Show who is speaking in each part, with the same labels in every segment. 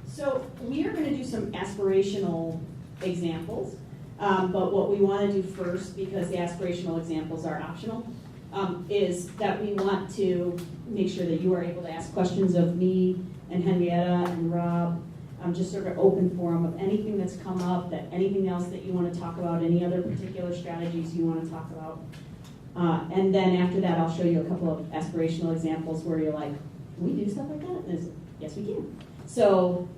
Speaker 1: So we are going to do some aspirational examples, but what we want to do first, because the aspirational examples are optional, is that we want to make sure that you are able to ask questions of me and Henrietta and Rob, just sort of open forum of anything that's come up, that anything else that you want to talk about, any other particular strategies you want to talk about. And then after that, I'll show you a couple of aspirational examples where you're like, can we do stuff like that? And it's, yes, we can. So,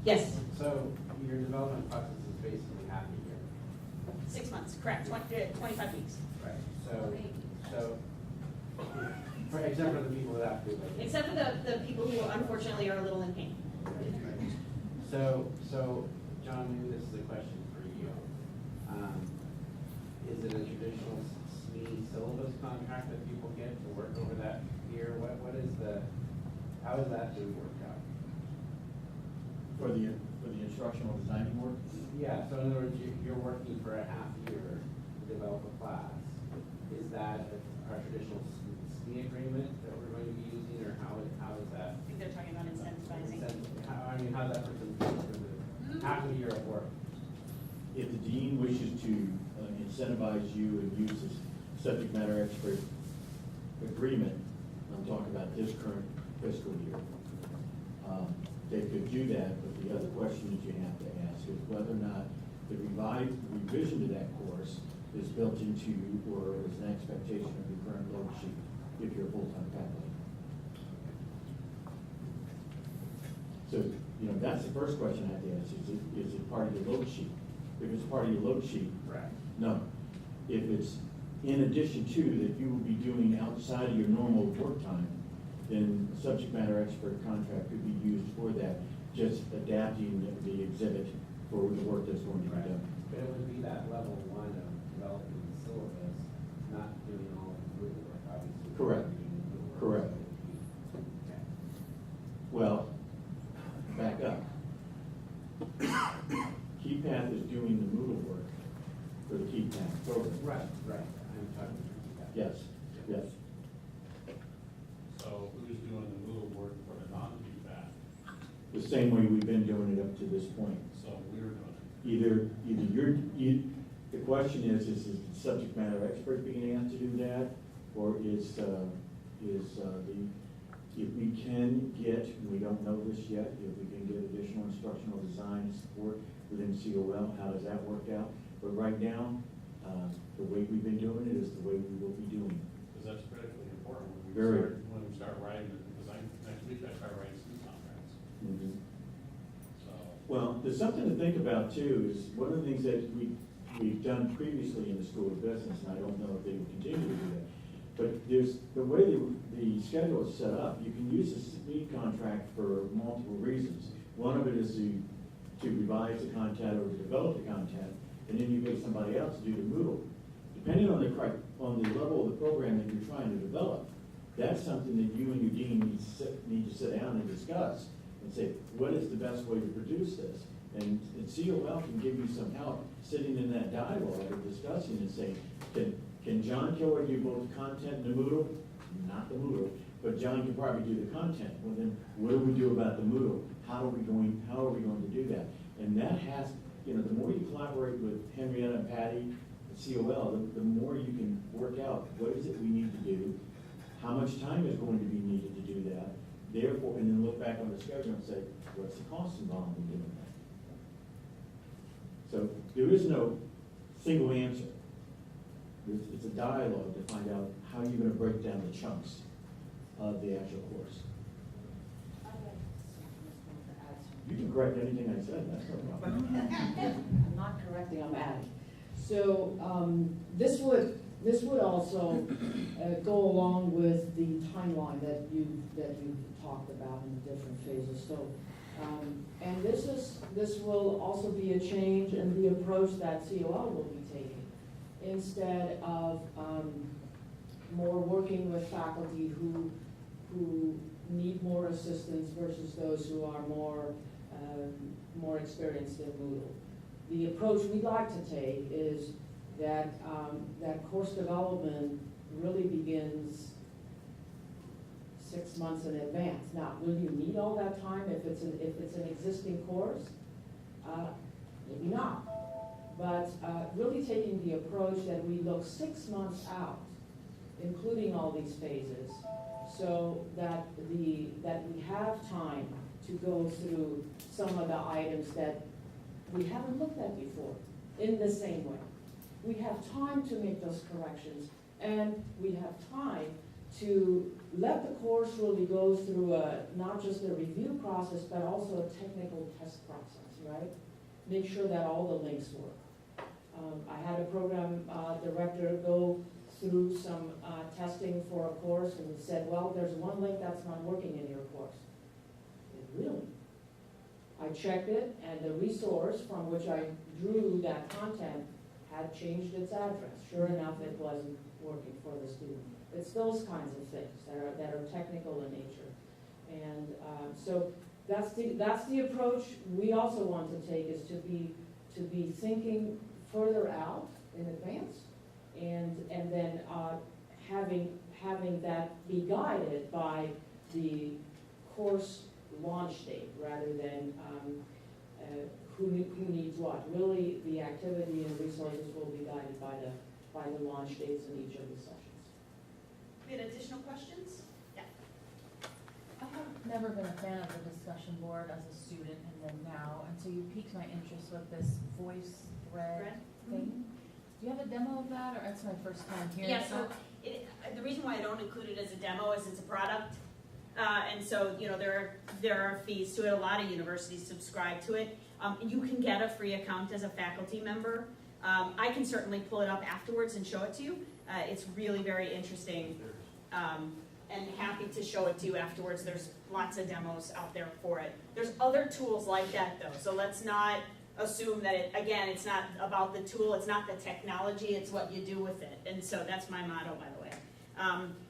Speaker 1: yes?
Speaker 2: So your development process is basically half a year.
Speaker 1: 6 months, correct, 25 weeks.
Speaker 2: Right. So except for the people that have to do it.
Speaker 1: Except for the people who unfortunately are a little in pain.
Speaker 2: Right. So John, maybe this is a question for you. Is it a traditional SME syllabus contract that people get to work over that year? How is that being worked out?
Speaker 3: For the instructional designing work?
Speaker 2: Yeah, so in other words, you're working for a half year to develop a class. Is that our traditional SME agreement that we're going to be using, or how is that?
Speaker 1: I think they're talking about incentivizing.
Speaker 2: How's that person for the half a year of work?
Speaker 3: If the dean wishes to incentivize you and use this subject matter expert agreement, I'm talking about this current fiscal year, they could do that, but the other question that you have to ask is whether or not the revision to that course is built into or is an expectation of your current load sheet if you're a full-time faculty. So, that's the first question I have to ask. Is it part of your load sheet? If it's part of your load sheet,
Speaker 2: Right.
Speaker 3: no. If it's in addition to that you will be doing outside of your normal work time, then a subject matter expert contract could be used for that, just adapting the exhibit for the work that's going to be
Speaker 2: Right.
Speaker 3: done.
Speaker 2: But it would be that level one of developing the syllabus, not doing all of the group work, obviously.
Speaker 3: Correct.
Speaker 2: Doing the group work.
Speaker 3: Correct.
Speaker 2: Okay.
Speaker 3: Well, back up. KeyPath is doing the Moodle work for the KeyPath program.
Speaker 2: Right. I'm talking about that.
Speaker 3: Yes, yes.
Speaker 4: So who's doing the Moodle work for the non-feedback?
Speaker 3: The same way we've been doing it up to this point.
Speaker 4: So we're doing it.
Speaker 3: Either the question is the subject matter expert being asked to do that, or if we can get, we don't know this yet, if we can get additional instructional design support within COL, how does that work out? But right now, the way we've been doing it is the way we will be doing it.
Speaker 4: Because that's critically important
Speaker 3: Very.
Speaker 4: when we start writing it, because next week I start writing some contracts.
Speaker 3: Mhm.
Speaker 4: So,
Speaker 3: Well, there's something to think about too, is one of the things that we've done previously in the School of Business, and I don't know if they will continue to do that, but there's, the way the schedule is set up, you can use a speed contract for multiple reasons. One of it is to revise the content or to develop the content, and then you get somebody else to do the Moodle. Depending on the level of the program that you're trying to develop, that's something that you and your dean need to sit down and discuss and say, what is the best way to produce this? And COL can give you some help sitting in that dialogue or discussing and saying, can John Kilroy do both content and the Moodle? Not the Moodle, but John can probably do the content. Well then, what do we do about the Moodle? How are we going to do that? And that has, the more you collaborate with Henrietta and Patty at COL, the more you can work out what is it we need to do, how much time is going to be needed to do that, therefore, and then look back on the schedule and say, what's the cost involved in doing that? So there is no single answer. It's a dialogue to find out how you're going to break down the chunks of the actual course. You can correct anything I said, that's no problem.
Speaker 5: I'm not correcting, I'm adding. So this would also go along with the timeline that you've talked about in the different phases. So and this will also be a change in the approach that COL will be taking. Instead of more working with faculty who need more assistance versus those who are more experienced in Moodle. The approach we'd like to take is that course development really begins 6 months in advance. Now, will you need all that time if it's an existing course? Maybe not. But really taking the approach that we look 6 months out, including all these phases, so that we have time to go through some of the items that we haven't looked at before in the same way. We have time to make those corrections, and we have time to let the course really go through not just a review process, but also a technical test process, right? Make sure that all the links work. I had a program director go through some testing for a course and said, well, there's one link that's not working in your course. Really? I checked it, and the resource from which I drew that content had changed its address. Sure enough, it wasn't working for the student. It's those kinds of things that are technical in nature. And so that's the approach we also want to take, is to be thinking further out in advance, and then having that be guided by the course launch date rather than who needs what. Really, the activity and resources will be guided by the launch dates in each of the sessions.
Speaker 1: Any additional questions? Yeah.
Speaker 6: I have never been a fan of the discussion board as a student and then now, and so you piqued my interest with this voice thread thing. Do you have a demo of that, or that's my first time hearing
Speaker 7: Yeah,
Speaker 6: it?
Speaker 7: so the reason why I don't include it as a demo is it's a product. And so, there are fees to it. A lot of universities subscribe to it. You can get a free account as a faculty member. I can certainly pull it up afterwards and show it to you. It's really very interesting, and happy to show it to you afterwards. There's lots of demos out there for it. There's other tools like that though, so let's not assume that it's not about the tool, it's not the technology, it's what you do with it. And so that's my motto, by the way.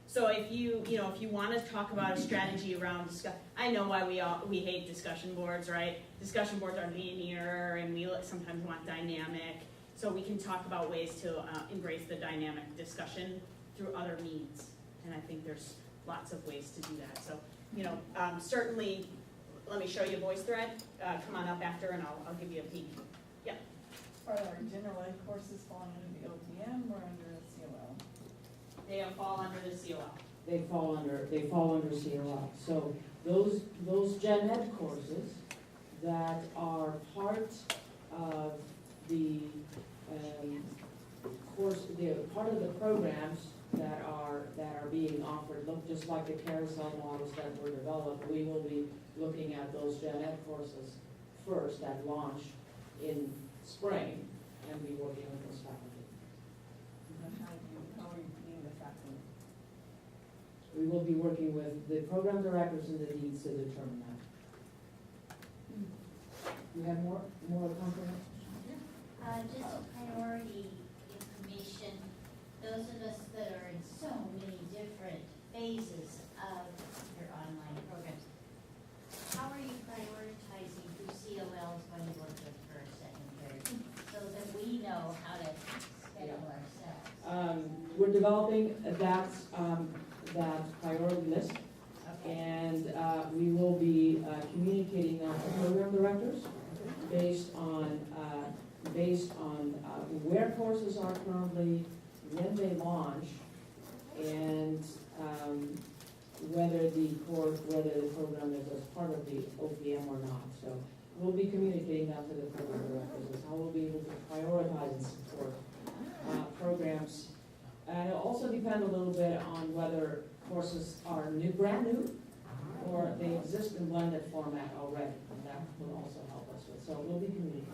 Speaker 7: So if you want to talk about a strategy around I know why we hate discussion boards, right? Discussion boards are linear, and we sometimes want dynamic. So we can talk about ways to embrace the dynamic discussion through other means. And I think there's lots of ways to do that. So, certainly, let me show you a voice thread. Come on up after, and I'll give you a peek. Yeah.
Speaker 8: Are our general ed courses falling under the OPM or under the COL?
Speaker 7: They fall under the COL.
Speaker 5: They fall under COL. So those gen ed courses that are part of the part of the programs that are being offered, look just like the carousel models that were developed. We will be looking at those gen ed courses first at launch in spring, and be working with those faculty.
Speaker 8: How are you being the faculty?
Speaker 5: We will be working with the program directors and the deans to determine that. You have more comprehension?
Speaker 9: Just priority information. Those of us that are in so many different phases of your online programs, how are you prioritizing who COL is going to work with first, second, third, so that we know how to schedule ourselves?
Speaker 5: We're developing that priority list,
Speaker 9: Okay.
Speaker 5: and we will be communicating that to program directors based on where courses are currently, when they launch, and whether the program is as part of the OPM or not. So we'll be communicating that to the program directors, is how we'll be able to prioritize and support programs. And it'll also depend a little bit on whether courses are brand new, or they exist in blended format already. And that will also help us with. So we'll be communicating.